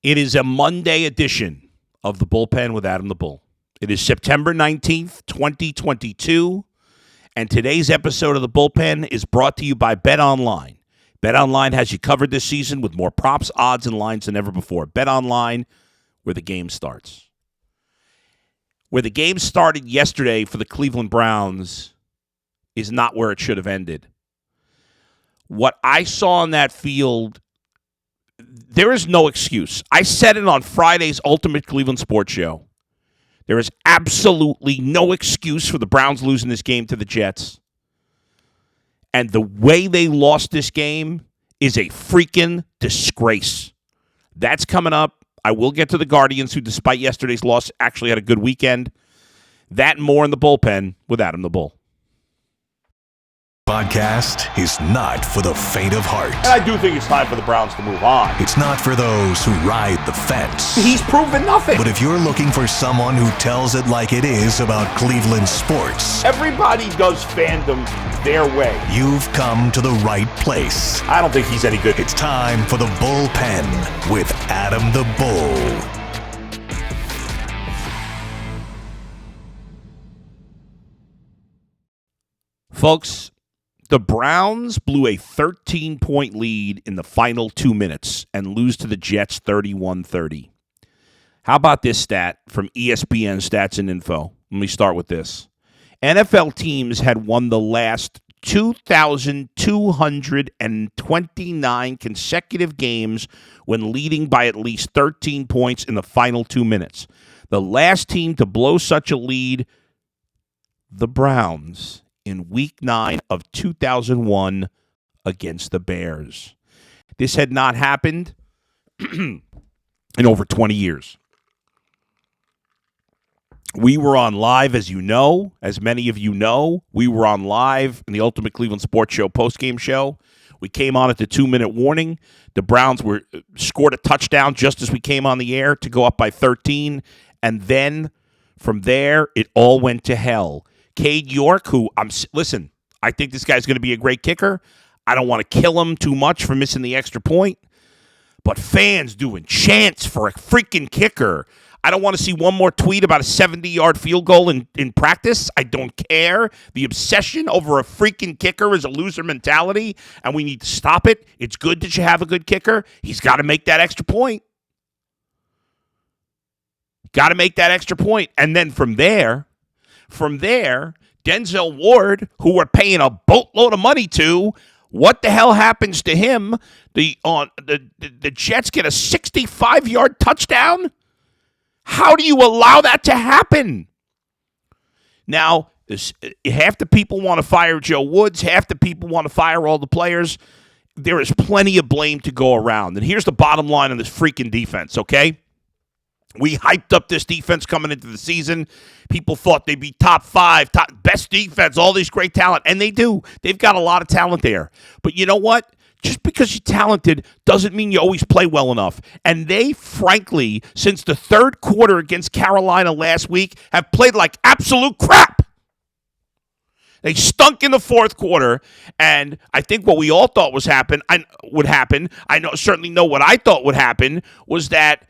It is a Monday edition of the Bullpen with Adam the Bull. It is September 19th, 2022, and today's episode of the Bullpen is brought to you by BetOnline. BetOnline has you covered this season with more props, odds, and lines than ever before. BetOnline, where the game starts. Where the game started yesterday for the Cleveland Browns is not where it should have ended. What I saw on that field, there is no excuse. I said it on Friday's Ultimate Cleveland Sports Show. There is absolutely no excuse for the Browns losing this game to the Jets. And the way they lost this game is a freaking disgrace. That's coming up. I will get to the Guardians, who, despite yesterday's loss, actually had a good weekend. That and more in the Bullpen with Adam the Bull. Podcast is not for the faint of heart. And I do think it's time for the Browns to move on. It's not for those who ride the fence. He's proven nothing. But if you're looking for someone who tells it like it is about Cleveland sports, everybody does fandom their way. You've come to the right place. I don't think he's any good. It's time for the Bullpen with Adam the Bull. Folks, the Browns blew a 13-point lead in the final 2 minutes and lose to the Jets 31-30. How about this stat from ESPN Stats and Info? Let me start with this. NFL teams had won the last 2,229 consecutive games when leading by at least 13 points in the final 2 minutes. The last team to blow such a lead, the Browns, in Week 9 of 2001 against the Bears. This had not happened in over 20 years. We were on live, as you know, as many of you know. We were on live in the Ultimate Cleveland Sports Show postgame show. We came on at the 2-minute warning. The Browns scored a touchdown just as we came on the air to go up by 13. And then from there, it all went to hell. Cade York, who listen, I think this guy's going to be a great kicker. I don't want to kill him too much for missing the extra point. But fans doing chants for a freaking kicker. I don't want to see one more tweet about a 70-yard field goal in practice. I don't care. The obsession over a freaking kicker is a loser mentality, and we need to stop it. It's good that you have a good kicker. He's got to make that extra point. Got to make that extra point. And then from there, Denzel Ward, who we're paying a boatload of money to, what the hell happens to him? The Jets get a 65-yard touchdown? How do you allow that to happen? Now, half the people want to fire Joe Woods. Half the people want to fire all the players. There is plenty of blame to go around. And here's the bottom line on this freaking defense, okay? We hyped up this defense coming into the season. People thought they'd be top 5, best defense, all these great talent. And they do. They've got a lot of talent there. But you know what? Just because you're talented doesn't mean you always play well enough. And they, frankly, since the third quarter against Carolina last week, have played like absolute crap. They stunk in the fourth quarter, and I think what we all thought would happen, I certainly know what I thought would happen, was that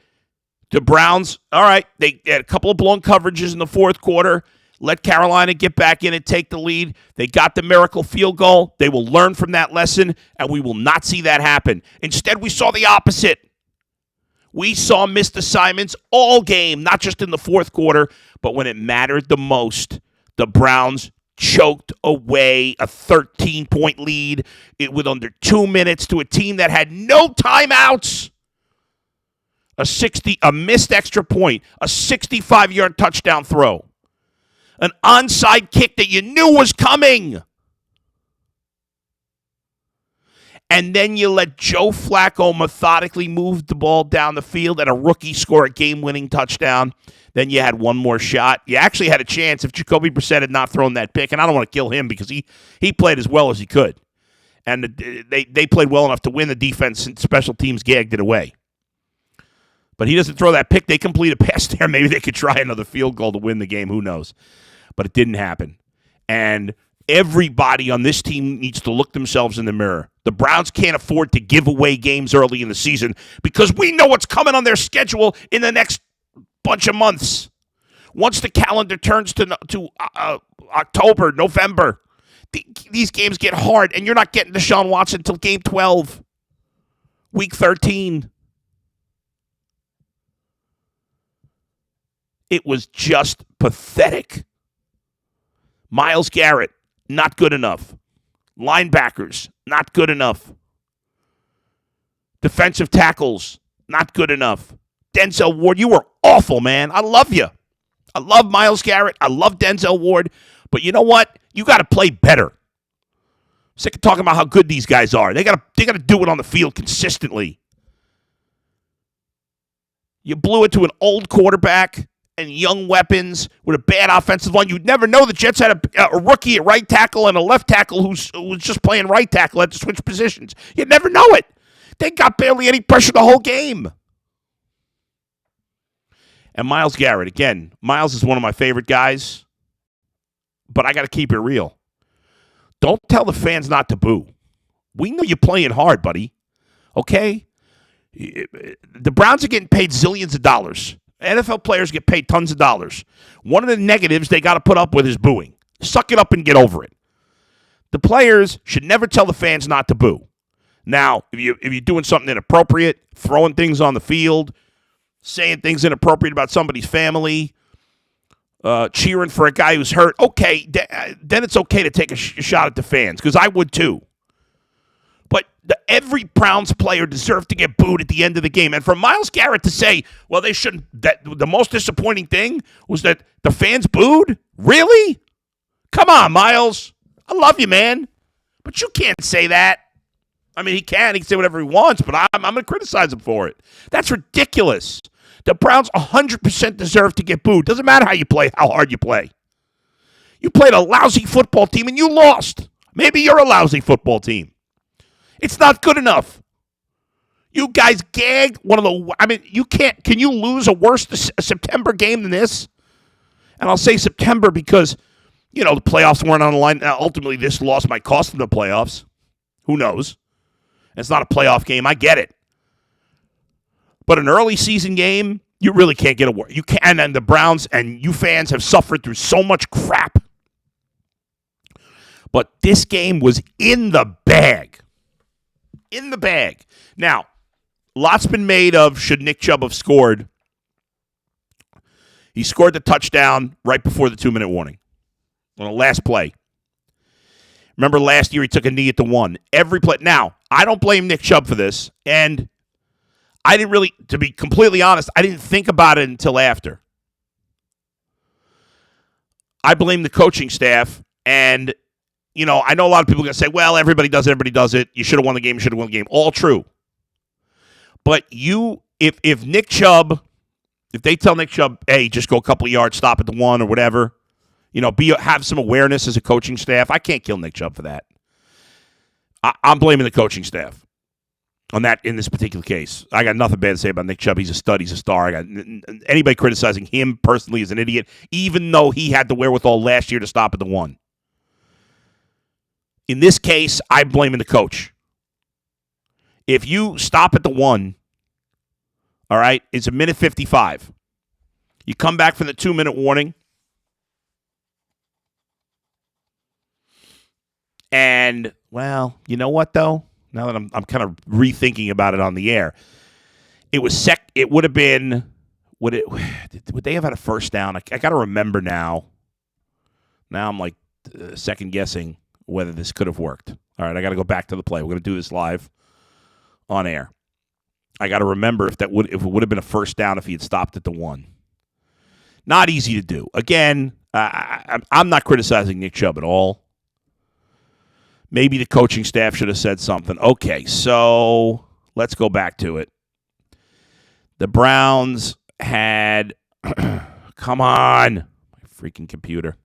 the Browns, all right, they had a couple of blown coverages in the fourth quarter, let Carolina get back in and take the lead. They got the miracle field goal. They will learn from that lesson, and we will not see that happen. Instead, we saw the opposite. We saw missed assignments all game, not just in the fourth quarter, but when it mattered the most, the Browns choked away a 13-point lead with under 2 minutes to a team that had no timeouts. A missed extra point, a 65-yard touchdown throw, an onside kick that you knew was coming. And then you let Joe Flacco methodically move the ball down the field and a rookie score a game-winning touchdown. Then you had one more shot. You actually had a chance if Jacoby Brissett had not thrown that pick, and I don't want to kill him because he played as well as he could. And they played well enough to win. The defense and special teams gagged it away. But he doesn't throw that pick. They complete a pass there. Maybe they could try another field goal to win the game. Who knows? But it didn't happen. And everybody on this team needs to look themselves in the mirror. The Browns can't afford to give away games early in the season because we know what's coming on their schedule in the next bunch of months. Once the calendar turns to October, November, these games get hard, and you're not getting Deshaun Watson until Game 12, Week 13. It was just pathetic. Myles Garrett, not good enough. Linebackers, not good enough. Defensive tackles, not good enough. Denzel Ward, you were awful, man. I love you. I love Myles Garrett. I love Denzel Ward. But you know what? You got to play better. Sick of talking about how good these guys are. They got to do it on the field consistently. You blew it to an old quarterback and young weapons with a bad offensive line. You'd never know the Jets had a rookie at right tackle and a left tackle who was just playing right tackle, had to switch positions. You'd never know it. They got barely any pressure the whole game. And Myles Garrett, again, Myles is one of my favorite guys, but I got to keep it real. Don't tell the fans not to boo. We know you're playing hard, buddy. Okay? The Browns are getting paid zillions of dollars. NFL players get paid tons of dollars. One of the negatives they got to put up with is booing. Suck it up and get over it. The players should never tell the fans not to boo. Now, if you're doing something inappropriate, throwing things on the field, saying things inappropriate about somebody's family, cheering for a guy who's hurt, okay, then it's okay to take a shot at the fans, because I would too. But every Browns player deserved to get booed at the end of the game. And for Myles Garrett to say, well, they shouldn't, that the most disappointing thing was that the fans booed? Really? Come on, Myles. I love you, man. But you can't say that. I mean, he can say whatever he wants, but I'm going to criticize him for it. That's ridiculous. The Browns 100% deserve to get booed. Doesn't matter how you play, how hard you play. You played a lousy football team and you lost. Maybe you're a lousy football team. It's not good enough. You guys gagged one of the, I mean, you can't, can you lose a worse September game than this? And I'll say September because, you know, the playoffs weren't on the line. Now, ultimately, this loss might cost them the playoffs. Who knows? It's not a playoff game. I get it. But an early season game, you really can't get away. You can, and the Browns and you fans have suffered through so much crap. But this game was in the bag. In the bag. Now, lots been made of should Nick Chubb have scored. He scored the touchdown right before the 2-minute warning on the last play. Remember last year he took a knee at the 1. Every play. Now, I don't blame Nick Chubb for this, and I didn't really, to be completely honest, I didn't think about it until after. I blame the coaching staff, and, you know, I know a lot of people are going to say, well, everybody does it. You should have won the game, All true. But if Nick Chubb, if they tell Nick Chubb, hey, just go a couple of yards, stop at the 1 or whatever, you know, have some awareness as a coaching staff, I can't kill Nick Chubb for that. I'm blaming the coaching staff on that in this particular case. I got nothing bad to say about Nick Chubb. He's a stud. He's a star. I got anybody criticizing him personally is an idiot, even though he had the wherewithal last year to stop at the 1. In this case, I'm blaming the coach. If you stop at the 1, all right, it's a minute 55. You come back from the 2-minute warning, and, well, you know what, though? Now that I'm kind of rethinking about it on the air, it was it would have been, would they have had a first down? I got to remember now. Now I'm like second guessing whether this could have worked. All right, I got to go back to the play. We're going to do this live on air. I got to remember if it would have been a first down if he had stopped at the 1. Not easy to do. Again, I'm not criticizing Nick Chubb at all. Maybe the coaching staff should have said something. Okay, so let's go back to it. The Browns had, come on, my freaking computer.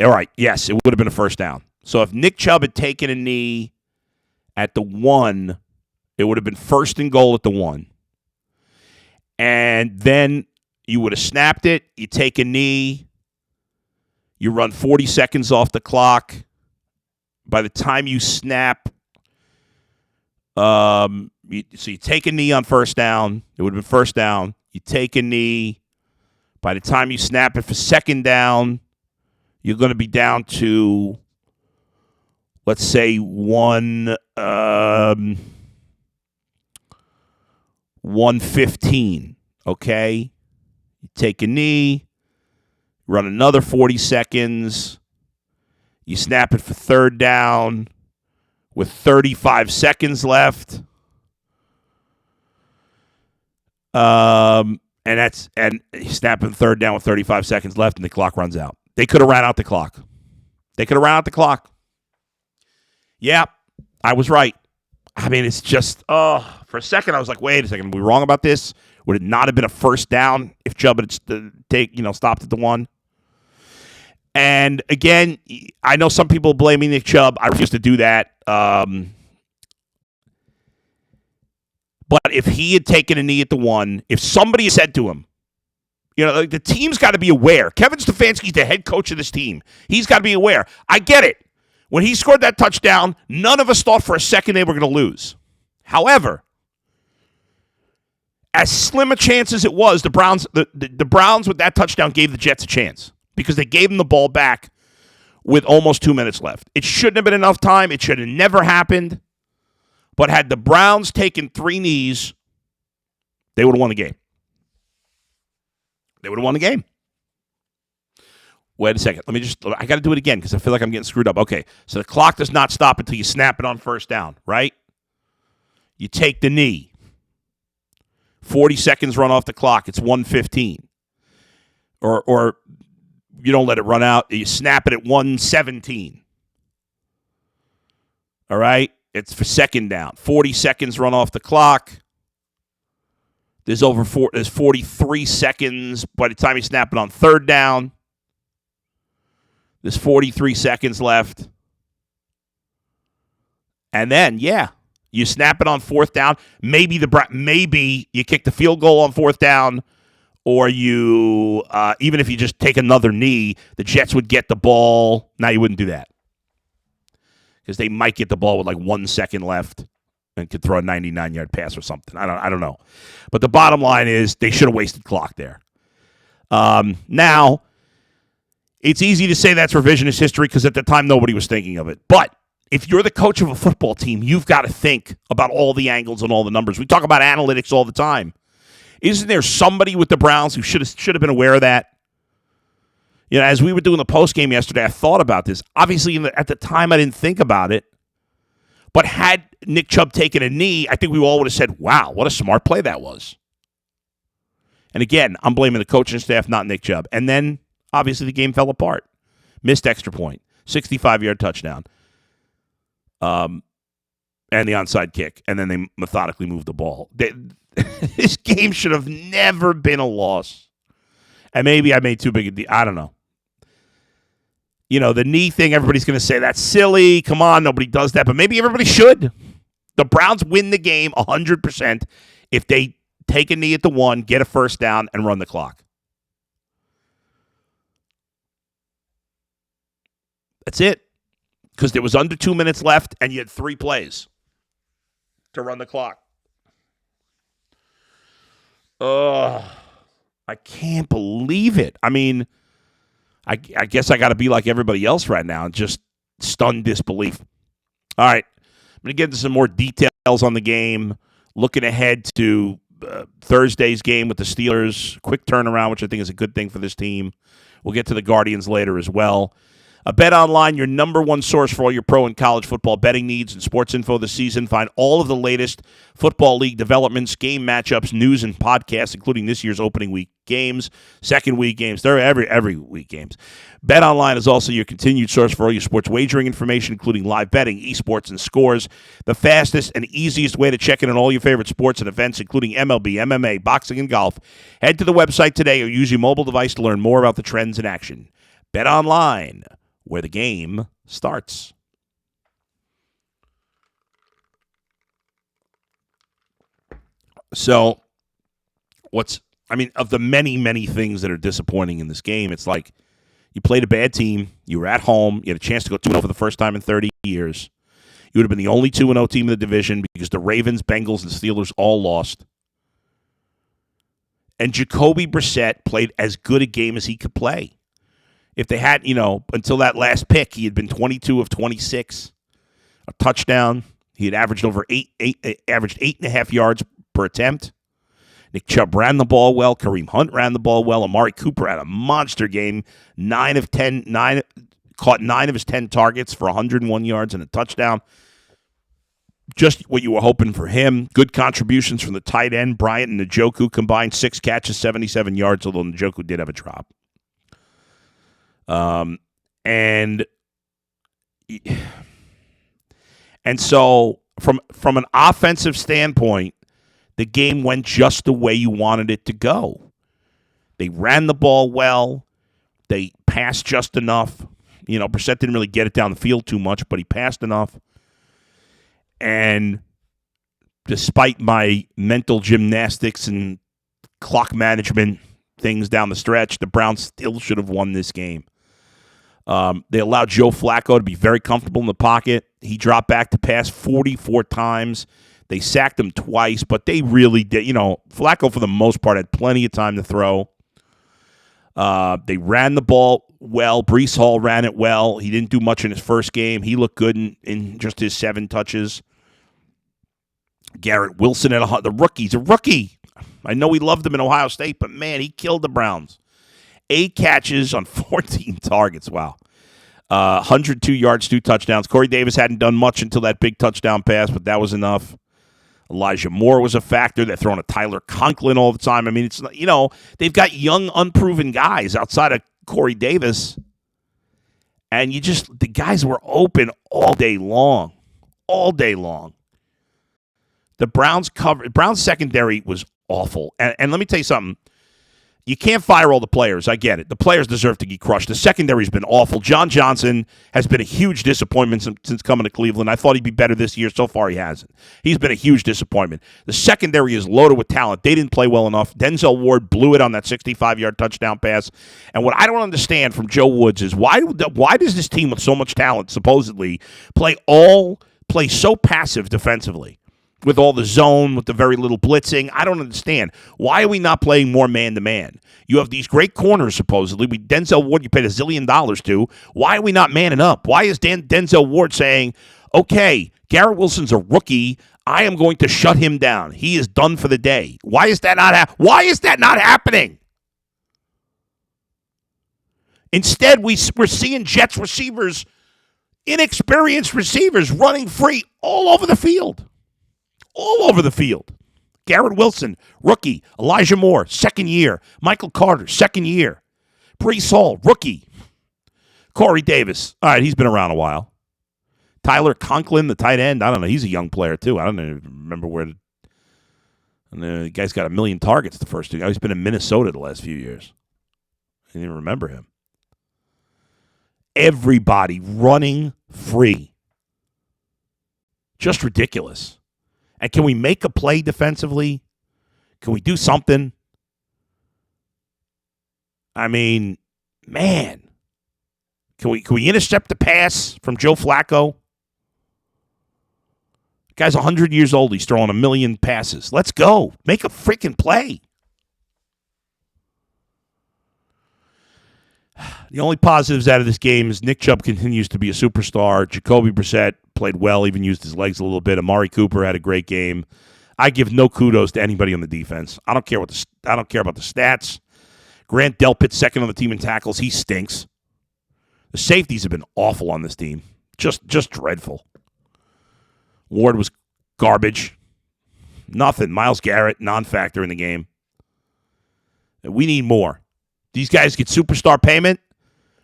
All right, yes, it would have been a first down. So if Nick Chubb had taken a knee at the 1, it would have been 1st and goal at the 1. And then you would have snapped it, you take a knee, you run 40 seconds off the clock. By the time you snap, So you take a knee on first down. It would have been first down. You take a knee. By the time you snap it for second down, you're going to be down to, let's say, 115. Okay? You take a knee, run another 40 seconds. You snap it for third down with 35 seconds left. And you snap it third down with 35 seconds left, and the clock runs out. They could have ran out the clock. Yeah, I was right. I mean, it's just, for a second, I was like, wait a second, are we wrong about this? Would it not have been a first down if Chubb had stopped at the 1? And again, I know some people blaming Nick Chubb. I refuse to do that. But if he had taken a knee at the 1, if somebody had said to him, the team's got to be aware. Kevin Stefanski's the head coach of this team. He's got to be aware. I get it. When he scored that touchdown, none of us thought for a second they were going to lose. However, as slim a chance as it was, the Browns with that touchdown gave the Jets a chance because they gave them the ball back with almost 2 minutes left. It shouldn't have been enough time. It should have never happened. But had the Browns taken 3 knees, they would have won the game. Wait a second. I got to do it again because I feel like I'm getting screwed up. Okay, so the clock does not stop until you snap it on first down, right? You take the knee. 40 seconds run off the clock. It's 1:15. Or you don't let it run out. You snap it at 1:17. All right? It's for second down. 40 seconds run off the clock. There's 43 seconds by the time you snap it on third down. There's 43 seconds left. And then, you snap it on fourth down. Maybe you kick the field goal on fourth down, or you even if you just take another knee, the Jets would get the ball. Now you wouldn't do that because they might get the ball with like 1 second left and could throw a 99-yard pass or something. I don't know. But the bottom line is they should have wasted clock there. Now, it's easy to say that's revisionist history because at the time nobody was thinking of it. But if you're the coach of a football team, you've got to think about all the angles and all the numbers. We talk about analytics all the time. Isn't there somebody with the Browns who should have been aware of that? As we were doing the postgame yesterday, I thought about this. Obviously, at the time, I didn't think about it. But had Nick Chubb taken a knee, I think we all would have said, wow, what a smart play that was. And again, I'm blaming the coaching staff, not Nick Chubb. And then, obviously, the game fell apart. Missed extra point. 65-yard touchdown. And the onside kick. And then they methodically moved the ball. This game should have never been a loss. And maybe I made too big a deal. I don't know. The knee thing, everybody's going to say, that's silly. Come on, nobody does that. But maybe everybody should. The Browns win the game 100% if they take a knee at the 1, get a first down, and run the clock. That's it. Because there was under 2 minutes left, and you had 3 plays to run the clock. I can't believe it. I mean, I guess I got to be like everybody else right now and just stunned disbelief. All right. I'm going to get into some more details on the game. Looking ahead to Thursday's game with the Steelers. Quick turnaround, which I think is a good thing for this team. We'll get to the Guardians later as well. Bet Online, your number one source for all your pro and college football betting needs and sports info this season. Find all of the latest football league developments, game matchups, news, and podcasts, including this year's opening week games, second week games. They're every week games. Bet Online is also your continued source for all your sports wagering information, including live betting, esports, and scores. The fastest and easiest way to check in on all your favorite sports and events, including MLB, MMA, boxing, and golf. Head to the website today or use your mobile device to learn more about the trends in action. Bet Online, where the game starts. So, of the many, many things that are disappointing in this game, it's like you played a bad team, you were at home, you had a chance to go 2-0 for the first time in 30 years. You would have been the only 2-0 team in the division because the Ravens, Bengals, and Steelers all lost. And Jacoby Brissett played as good a game as he could play. If they had, until that last pick, he had been 22 of 26, a touchdown. He had averaged over averaged 8.5 yards per attempt. Nick Chubb ran the ball well. Kareem Hunt ran the ball well. Amari Cooper had a monster game. Caught 9 of his 10 targets for 101 yards and a touchdown. Just what you were hoping for him. Good contributions from the tight end. Bryant and Njoku combined 6 catches, 77 yards, although Njoku did have a drop. And so from an offensive standpoint, the game went just the way you wanted it to go. They ran the ball well. They passed just enough. Brissett didn't really get it down the field too much, but he passed enough. And despite my mental gymnastics and clock management things down the stretch, the Browns still should have won this game. They allowed Joe Flacco to be very comfortable in the pocket. He dropped back to pass 44 times. They sacked him twice, but they really did. Flacco, for the most part, had plenty of time to throw. They ran the ball well. Breece Hall ran it well. He didn't do much in his first game. He looked good in just his 7 touches. Garrett Wilson the rookie's a rookie. I know we loved him in Ohio State, but man, he killed the Browns. 8 catches on 14 targets. Wow. 102 yards, 2 touchdowns. Corey Davis hadn't done much until that big touchdown pass, but that was enough. Elijah Moore was a factor. They're throwing a Tyler Conklin all the time. I mean, it's they've got young, unproven guys outside of Corey Davis, and the guys were open all day long. The Browns secondary was awful, and let me tell you something. You can't fire all the players. I get it. The players deserve to get crushed. The secondary's been awful. John Johnson has been a huge disappointment since coming to Cleveland. I thought he'd be better this year. So far, he hasn't. He's been a huge disappointment. The secondary is loaded with talent. They didn't play well enough. Denzel Ward blew it on that 65-yard touchdown pass. And what I don't understand from Joe Woods is why does this team with so much talent supposedly play so passive defensively? With all the zone, with the very little blitzing. I don't understand. Why are we not playing more man-to-man? You have these great corners, supposedly. Denzel Ward, you paid $1 zillion to. Why are we not manning up? Why is Denzel Ward saying, okay, Garrett Wilson's a rookie. I am going to shut him down. He is done for the day. Why is that not happening? Instead, we're seeing Jets receivers, inexperienced receivers, running free all over the field. Garrett Wilson, rookie. Elijah Moore, second year. Michael Carter, second year. Breece Hall, rookie. Corey Davis, all right, he's been around a while. Tyler Conklin, the tight end, I don't know. He's a young player, too. I don't even remember where. The guy's got 1 million targets the first 2 years. He's been in Minnesota the last few years. I didn't even remember him. Everybody running free. Just ridiculous. And can we make a play defensively? Can we do something? I mean, man. Can we intercept the pass from Joe Flacco? The guy's 100 years old. He's throwing 1 million passes. Let's go. Make a freaking play. The only positives out of this game is Nick Chubb continues to be a superstar. Jacoby Brissett played well, even used his legs a little bit. Amari Cooper had a great game. I give no kudos to anybody on the defense. I don't care about the stats. Grant Delpit, second on the team in tackles. He stinks. The safeties have been awful on this team. Just dreadful. Ward was garbage. Nothing. Myles Garrett, non-factor in the game. We need more. These guys get superstar payment.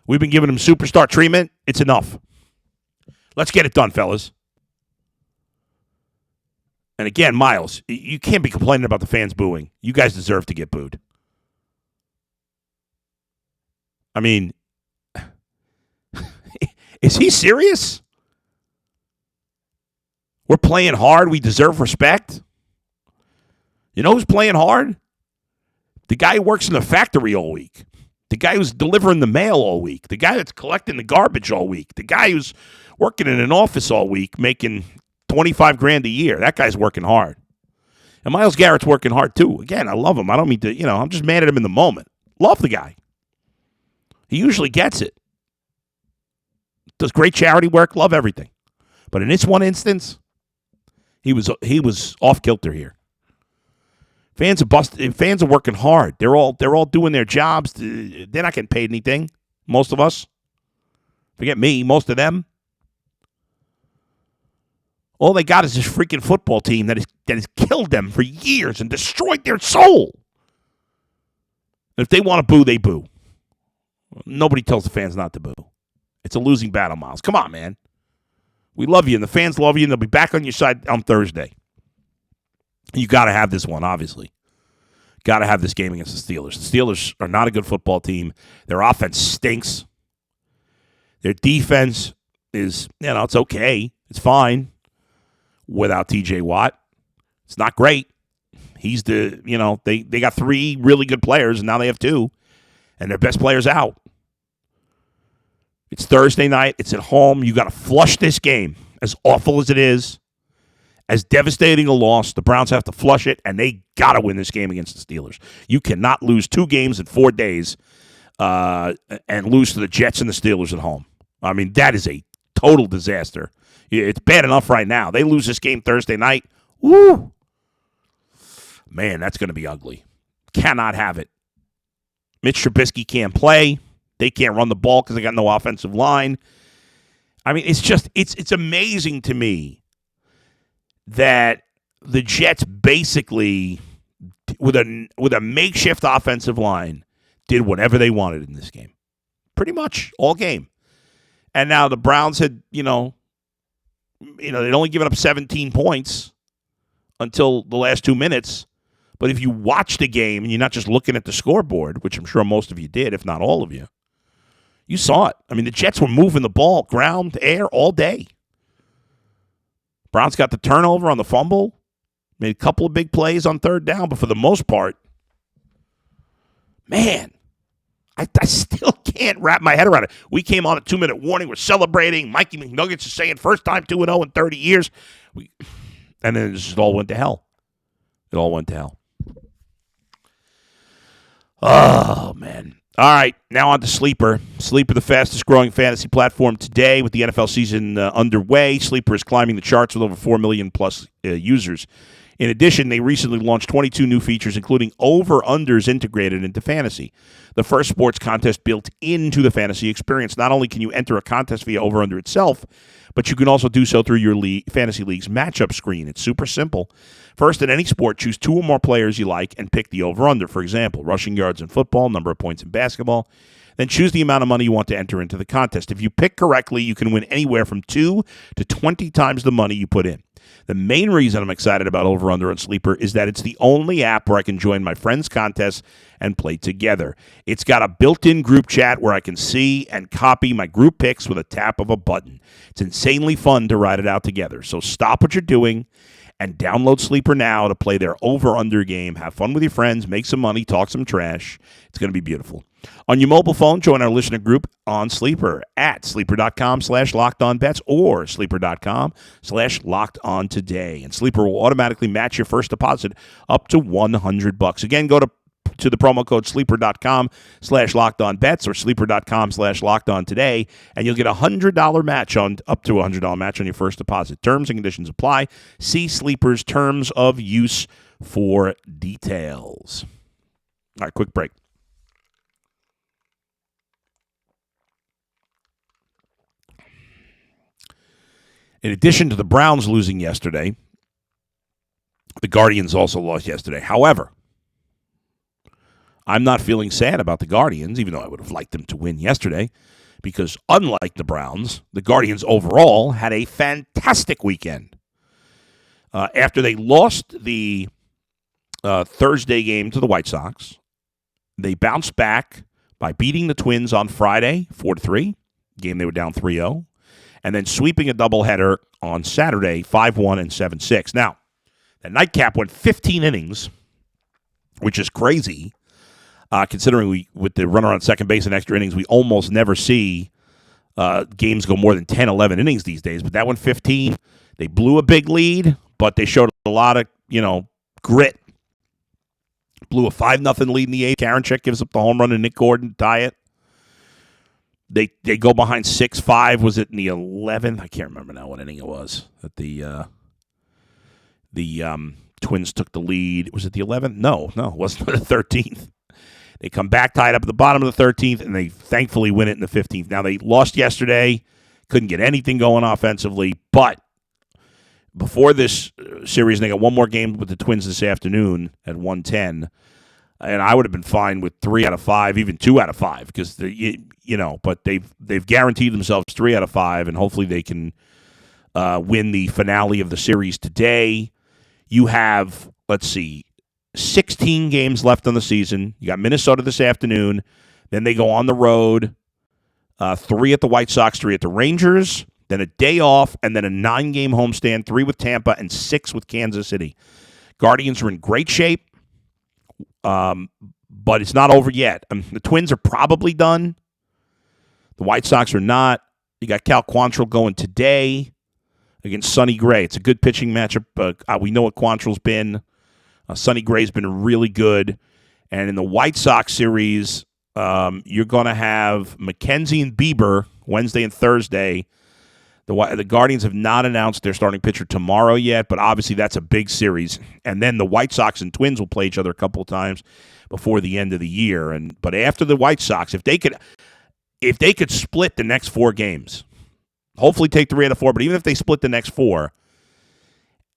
We've been giving them superstar treatment. It's enough. Let's get it done, fellas. And again, Miles, you can't be complaining about the fans booing. You guys deserve to get booed. I mean, is he serious? We're playing hard. We deserve respect. You know who's playing hard? The guy who works in the factory all week. The guy who's delivering the mail all week. The guy that's collecting the garbage all week. The guy who's working in an office all week, making $25,000 a year. That guy's working hard. And Myles Garrett's working hard, too. Again, I love him. I don't mean to, I'm just mad at him in the moment. Love the guy. He usually gets it. Does great charity work. Love everything. But in this one instance, he was off kilter here. Fans are working hard. They're all doing their jobs. They're not getting paid anything. Most of us. Forget me, most of them. All they got is this freaking football team that has killed them for years and destroyed their soul. If they want to boo, they boo. Nobody tells the fans not to boo. It's a losing battle, Miles. Come on, man. We love you, and the fans love you, and they'll be back on your side on Thursday. You got to have this one, obviously. Got to have this game against the Steelers. The Steelers are not a good football team. Their offense stinks. Their defense is, it's okay. It's fine without TJ Watt. It's not great. He's they got 3 really good players, and now they have 2, and their best player's out. It's Thursday night. It's at home. You got to flush this game. As awful as it is, as devastating a loss, the Browns have to flush it, and they got to win this game against the Steelers. You cannot lose 2 games in 4 days and lose to the Jets and the Steelers at home. I mean, that is a total disaster. It's bad enough right now. They lose this game Thursday night. Woo! Man, that's going to be ugly. Cannot have it. Mitch Trubisky can't play. They can't run the ball because they got no offensive line. I mean, it's amazing to me that the Jets basically, with a makeshift offensive line, did whatever they wanted in this game. Pretty much all game. And now the Browns had, they'd only given up 17 points until the last 2 minutes. But if you watch the game and you're not just looking at the scoreboard, which I'm sure most of you did, if not all of you, you saw it. I mean, the Jets were moving the ball, ground, air, all day. Browns got the turnover on the fumble, made a couple of big plays on 3rd down, but for the most part, man, I still can't wrap my head around it. We came on a 2-minute warning. We're celebrating. Mikey McNuggets is saying first time 2-0 in 30 years. And then it just all went to hell. It all went to hell. Oh, man. All right, now on to Sleeper. Sleeper, the fastest growing fantasy platform today with the NFL season underway. Sleeper is climbing the charts with over 4 million plus users. In addition, they recently launched 22 new features, including over-unders integrated into fantasy. The first sports contest built into the fantasy experience. Not only can you enter a contest via over-under itself, but you can also do so through your fantasy league's matchup screen. It's super simple. First, in any sport, choose 2 or more players you like and pick the over-under. For example, rushing yards in football, number of points in basketball. Then choose the amount of money you want to enter into the contest. If you pick correctly, you can win anywhere from 2 to 20 times the money you put in. The main reason I'm excited about Over-Under on Sleeper is that it's the only app where I can join my friends' contests and play together. It's got a built-in group chat where I can see and copy my group picks with a tap of a button. It's insanely fun to ride it out together. So stop what you're doing and download Sleeper now to play their over-under game. Have fun with your friends, make some money, talk some trash. It's going to be beautiful. On your mobile phone, join our listener group on Sleeper at sleeper.com/lockedonbets or sleeper.com/lockedontoday. And Sleeper will automatically match your first deposit up to $100. Again, go to the promo code sleeper.com/lockedonbets or sleeper.com/lockedontoday, and you'll get a $100 match up to a $100 match on your first deposit. Terms and conditions apply. See Sleeper's terms of use for details. All right, quick break. In addition to the Browns losing yesterday, the Guardians also lost yesterday. However, I'm not feeling sad about the Guardians, even though I would have liked them to win yesterday, because unlike the Browns, the Guardians overall had a fantastic weekend. After they lost the Thursday game to the White Sox, they bounced back by beating the Twins on Friday, 4-3, game they were down 3-0, and then sweeping a doubleheader on Saturday, 5-1 and 7-6. Now, the nightcap went 15 innings, which is crazy, considering with the runner on second base and extra innings, we almost never see games go more than 10, 11 innings these days. But that one, 15, they blew a big lead, but they showed a lot of, grit. Blew a 5-0 lead in the eighth. Karinchak gives up the home run to Nick Gordon to tie it. They go behind 6-5. Was it in the 11th? I can't remember now what inning it was that the Twins took the lead. Was it the 11th? No, it wasn't the 13th. They come back, tied up at the bottom of the 13th, and they thankfully win it in the 15th. Now, they lost yesterday, couldn't get anything going offensively, but before this series, they got one more game with the Twins this afternoon at 1:10, and I would have been fine with 3 out of 5, even 2 out of 5, because but they've guaranteed themselves 3 out of 5, and hopefully they can win the finale of the series today. You have, 16 games left on the season. You got Minnesota this afternoon. Then they go on the road. 3 at the White Sox, 3 at the Rangers. Then a day off, and then a 9-game homestand, 3 with Tampa and 6 with Kansas City. Guardians are in great shape, but it's not over yet. The Twins are probably done. The White Sox are not. You got Cal Quantrill going today against Sonny Gray. It's a good pitching matchup. We know what Quantrill's been. Sonny Gray's been really good. And in the White Sox series, you're going to have McKenzie and Bieber Wednesday and Thursday. The Guardians have not announced their starting pitcher tomorrow yet, but obviously that's a big series. And then the White Sox and Twins will play each other a couple of times before the end of the year. But after the White Sox, if they could split the next 4 games, hopefully take 3 out of 4, but even if they split the next 4,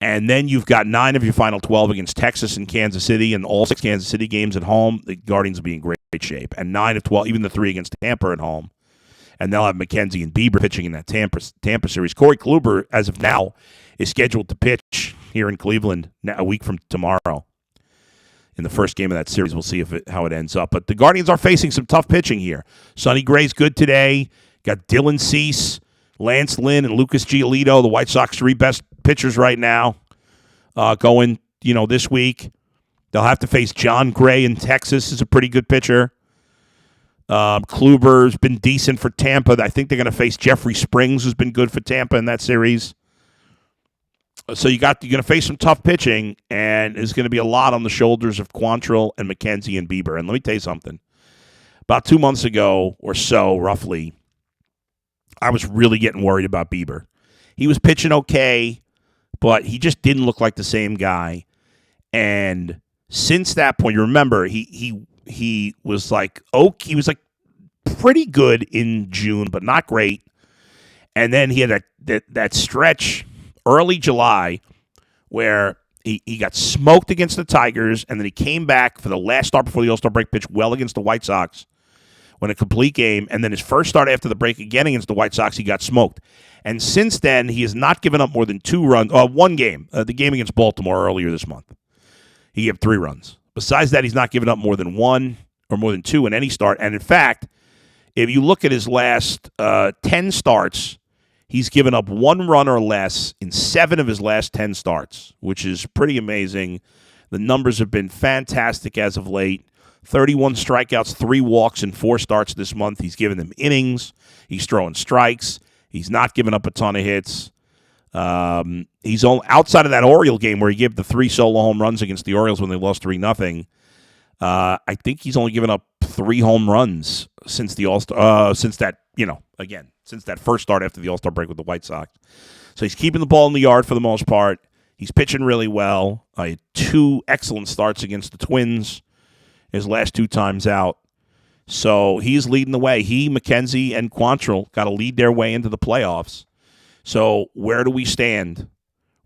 and then you've got 9 of your final 12 against Texas and Kansas City, and all 6 Kansas City games at home, the Guardians will be in great shape. And 9 of 12, even the 3 against Tampa at home. And they'll have McKenzie and Bieber pitching in that Tampa series. Corey Kluber, as of now, is scheduled to pitch here in Cleveland a week from tomorrow in the first game of that series. We'll see how it ends up. But the Guardians are facing some tough pitching here. Sonny Gray's good today. Got Dylan Cease, Lance Lynn, and Lucas Giolito, the White Sox 3 best pitchers right now, going this week. They'll have to face John Gray in Texas, is a pretty good pitcher. Kluber's been decent for Tampa. I think they're going to face Jeffrey Springs, who's been good for Tampa in that series. So you're going to face some tough pitching, and there's going to be a lot on the shoulders of Quantrill and McKenzie and Bieber. And let me tell you something. About 2 months ago or so, roughly, I was really getting worried about Bieber. He was pitching okay, but he just didn't look like the same guy. And since that point, you remember, he was like pretty good in June, but not great. And then he had that stretch early July where he got smoked against the Tigers, and then he came back for the last start before the All-Star break, pitched well against the White Sox, won a complete game, and then his first start after the break again against the White Sox, he got smoked. And since then, he has not given up more than 2 runs. One game, the game against Baltimore earlier this month. He gave 3 runs. Besides that, he's not given up more than 1 or more than 2 in any start. And in fact, if you look at his last 10 starts, he's given up 1 run or less in 7 of his last 10 starts, which is pretty amazing. The numbers have been fantastic as of late. 31 strikeouts, 3 walks in 4 starts this month. He's given them innings. He's throwing strikes. He's not giving up a ton of hits. He's outside of that Oriole game where he gave the 3 solo home runs against the Orioles when they lost 3-0. I think he's only given up 3 home runs since the All-Star. Since that first start after the All-Star break with the White Sox. So he's keeping the ball in the yard for the most part. He's pitching really well. 2 excellent starts against the Twins his last 2 times out. So he's leading the way. He, McKenzie, and Quantrill got to lead their way into the playoffs. So where do we stand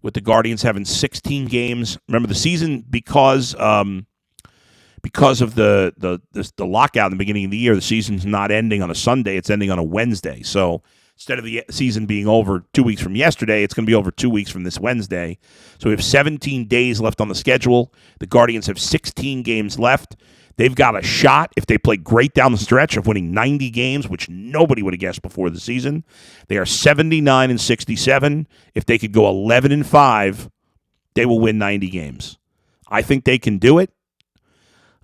with the Guardians having 16 games? Remember the season, because of the lockout in the beginning of the year, the season's not ending on a Sunday, it's ending on a Wednesday. So instead of the season being over 2 weeks from yesterday, it's going to be over 2 weeks from this Wednesday. So we have 17 days left on the schedule. The Guardians have 16 games left. They've got a shot, if they play great down the stretch, of winning 90 games, which nobody would have guessed before the season. They are 79-67. If they could go 11-5, they will win 90 games. I think they can do it.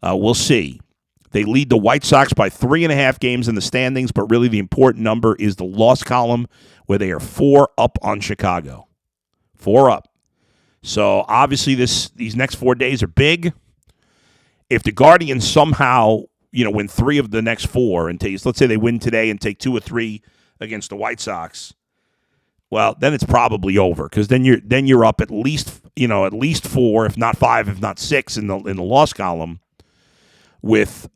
We'll see. They lead the White Sox by 3.5 games in the standings, but really the important number is the loss column, where they are 4 up on Chicago. 4 up. So obviously these next 4 days are big. If the Guardians somehow, win 3 of the next 4 and let's say they win today and take 2 or 3 against the White Sox, well, then it's probably over, because then you're up at least 4, if not 5, if not 6 in the loss column, with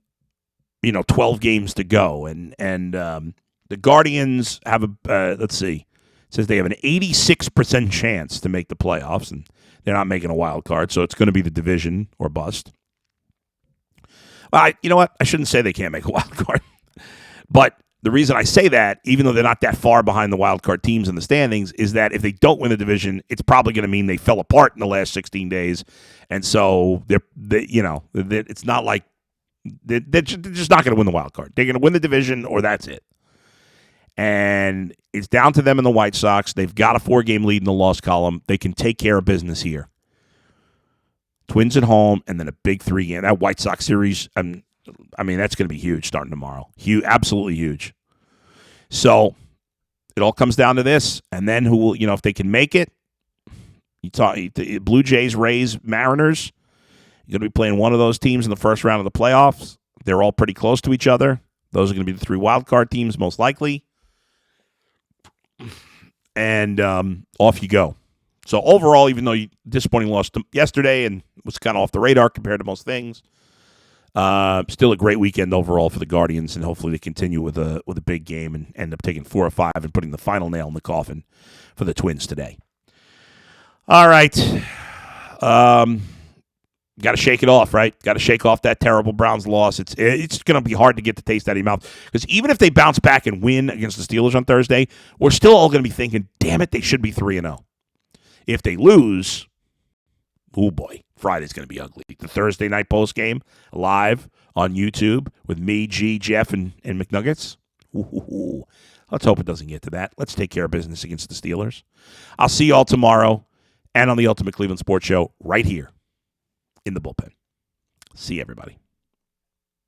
12 games to go, and the Guardians have let's see, it says they have an 86% chance to make the playoffs, and they're not making a wild card, so it's going to be the division or bust. You know what? I shouldn't say they can't make a wild card, but the reason I say that, even though they're not that far behind the wild card teams in the standings, is that if they don't win the division, it's probably going to mean they fell apart in the last 16 days, and so it's not like they're just not going to win the wild card. They're going to win the division, or that's it. And it's down to them and the White Sox. They've got a 4-game lead in the loss column. They can take care of business here. Twins at home, and then a big 3-game. That White Sox series, that's going to be huge starting tomorrow. Huge, absolutely huge. So it all comes down to this, and then who will, if they can make it. You talk the Blue Jays, Rays, Mariners. You're going to be playing one of those teams in the first round of the playoffs. They're all pretty close to each other. Those are going to be the 3 wild card teams, most likely. And off you go. So overall, even though you disappointing loss yesterday and was kind of off the radar compared to most things, still a great weekend overall for the Guardians, and hopefully they continue with a big game and end up taking 4 or 5 and putting the final nail in the coffin for the Twins today. All right. Got to shake it off, right? Got to shake off that terrible Browns loss. It's going to be hard to get the taste out of your mouth, because even if they bounce back and win against the Steelers on Thursday, we're still all going to be thinking, damn it, they should be 3-0. If they lose, oh boy, Friday's going to be ugly. The Thursday night post game live on YouTube with me, G, Jeff, and McNuggets. Ooh. Let's hope it doesn't get to that. Let's take care of business against the Steelers. I'll see you all tomorrow and on the Ultimate Cleveland Sports Show right here in the bullpen. See everybody.